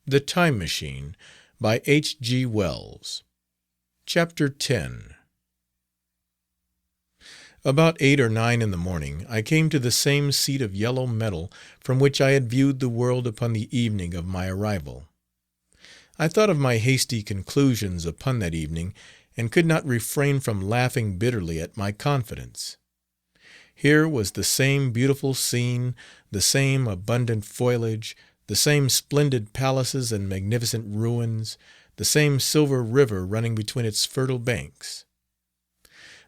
The Time Machine by H. G. Wells. Chapter 10. About 8 or 9 in the morning I came to the same seat of yellow metal from which I had viewed the world upon the evening of my arrival. I thought of my hasty conclusions upon that evening, and could not refrain from laughing bitterly at my confidence. Here was the same beautiful scene, the same abundant foliage, the same splendid palaces and magnificent ruins, the same silver river running between its fertile banks.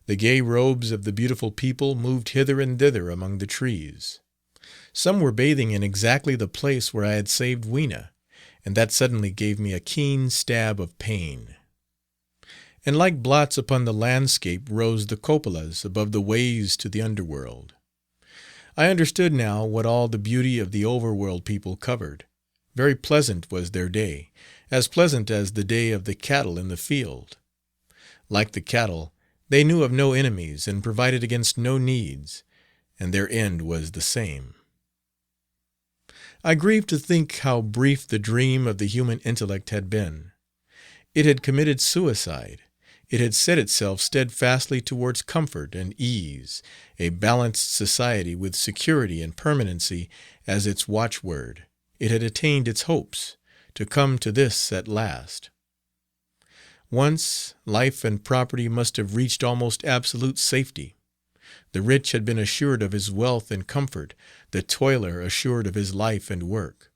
The gay robes of the beautiful people moved hither and thither among the trees. Some were bathing in exactly the place where I had saved Weena, and that suddenly gave me a keen stab of pain. And like blots upon the landscape rose the cupolas above the ways to the underworld. I understood now what all the beauty of the overworld people covered. Very pleasant was their day, as pleasant as the day of the cattle in the field. Like the cattle, they knew of no enemies and provided against no needs, and their end was the same. I grieved to think how brief the dream of the human intellect had been. It had committed suicide. It had set itself steadfastly towards comfort and ease, a balanced society with security and permanency as its watchword. It had attained its hopes, to come to this at last. Once, life and property must have reached almost absolute safety. The rich had been assured of his wealth and comfort, the toiler assured of his life and work.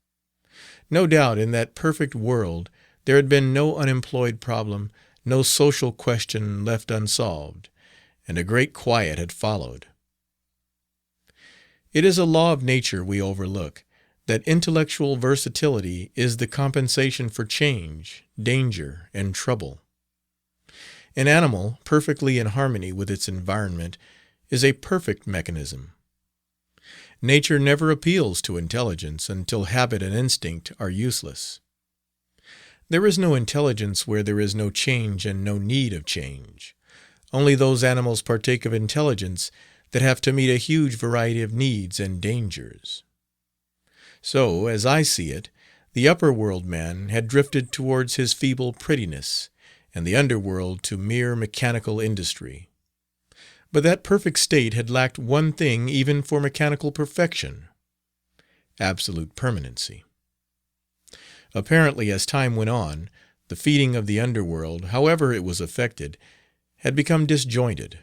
No doubt in that perfect world there had been no unemployed problem, no social question left unsolved, and a great quiet had followed. It is a law of nature we overlook, that intellectual versatility is the compensation for change, danger, and trouble. An animal, perfectly in harmony with its environment, is a perfect mechanism. Nature never appeals to intelligence until habit and instinct are useless. There is no intelligence where there is no change and no need of change. Only those animals partake of intelligence that have to meet a huge variety of needs and dangers. So, as I see it, the upper world man had drifted towards his feeble prettiness, and the underworld to mere mechanical industry. But that perfect state had lacked one thing even for mechanical perfection: absolute permanency. Apparently, as time went on, the feeding of the underworld, however it was effected, had become disjointed.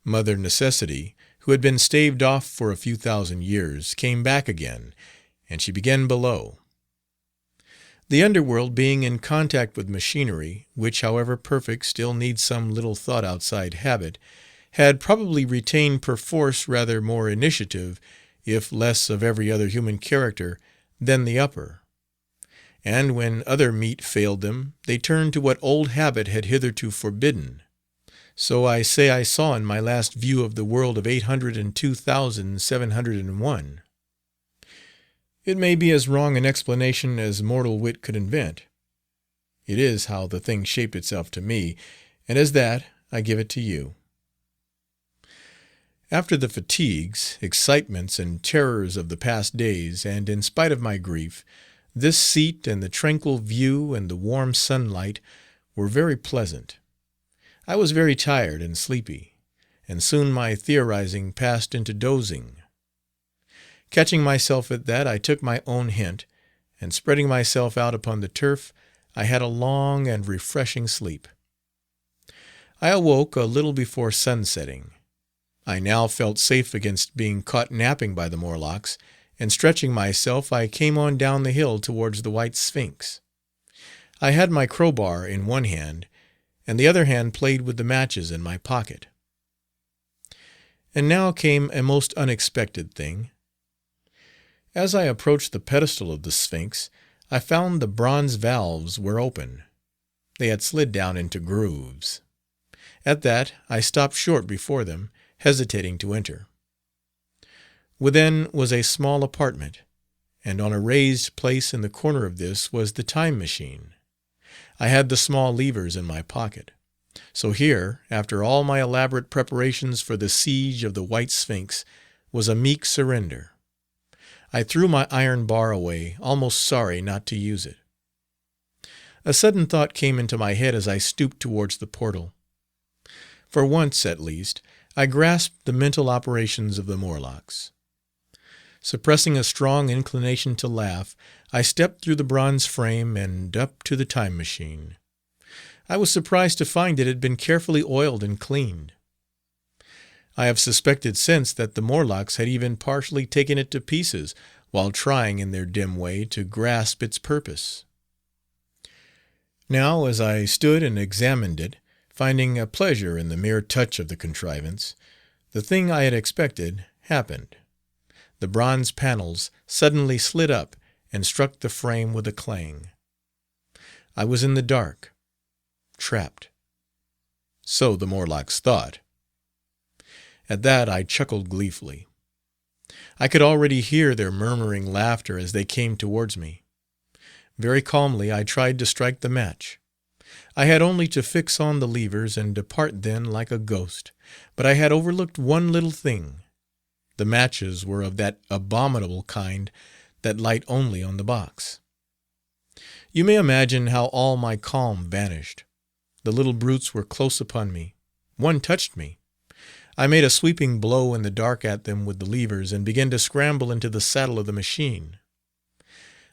Mother Necessity, who had been staved off for a few thousand years, came back again, and she began below. The underworld being in contact with machinery, which however perfect still needs some little thought outside habit, had probably retained perforce rather more initiative, if less of every other human character, than the upper. And when other meat failed them, they turned to what old habit had hitherto forbidden. So I say I saw in my last view of the world of 802,701. It may be as wrong an explanation as mortal wit could invent. It is how the thing shaped itself to me, and as that I give it to you. After the fatigues, excitements, and terrors of the past days, and in spite of my grief, this seat and the tranquil view and the warm sunlight were very pleasant. I was very tired and sleepy, and soon my theorizing passed into dozing. Catching myself at that, I took my own hint, and spreading myself out upon the turf, I had a long and refreshing sleep. I awoke a little before sunsetting. I now felt safe against being caught napping by the Morlocks, and stretching myself I came on down the hill towards the White Sphinx. I had my crowbar in one hand, and the other hand played with the matches in my pocket. And now came a most unexpected thing. As I approached the pedestal of the Sphinx, I found the bronze valves were open. They had slid down into grooves. At that I stopped short before them, hesitating to enter. Within was a small apartment, and on a raised place in the corner of this was the time machine. I had the small levers in my pocket. So here, after all my elaborate preparations for the siege of the White Sphinx, was a meek surrender. I threw my iron bar away, almost sorry not to use it. A sudden thought came into my head as I stooped towards the portal. For once, at least, I grasped the mental operations of the Morlocks. Suppressing a strong inclination to laugh, I stepped through the bronze frame and up to the time machine. I was surprised to find it had been carefully oiled and cleaned. I have suspected since that the Morlocks had even partially taken it to pieces while trying in their dim way to grasp its purpose. Now, as I stood and examined it, finding a pleasure in the mere touch of the contrivance, the thing I had expected happened. The bronze panels suddenly slid up and struck the frame with a clang. I was in the dark, trapped. So the Morlocks thought. At that I chuckled gleefully. I could already hear their murmuring laughter as they came towards me. Very calmly I tried to strike the match. I had only to fix on the levers and depart then like a ghost, but I had overlooked one little thing. The matches were of that abominable kind that light only on the box. You may imagine how all my calm vanished. The little brutes were close upon me. One touched me. I made a sweeping blow in the dark at them with the levers and began to scramble into the saddle of the machine.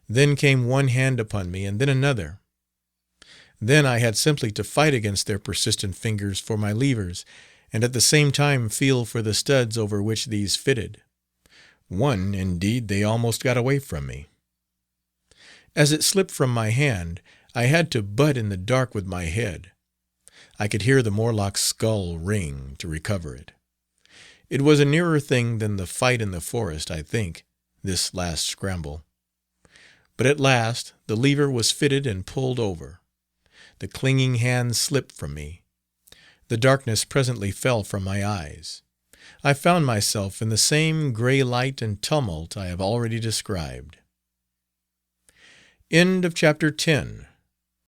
Then came one hand upon me and then another. Then I had simply to fight against their persistent fingers for my levers, and at the same time feel for the studs over which these fitted. One, indeed, they almost got away from me. As it slipped from my hand, I had to butt in the dark with my head. I could hear the Morlock's skull ring to recover it. It was a nearer thing than the fight in the forest, I think, this last scramble. But at last the lever was fitted and pulled over. The clinging hand slipped from me. The darkness presently fell from my eyes. I found myself in the same grey light and tumult I have already described. End of chapter 10.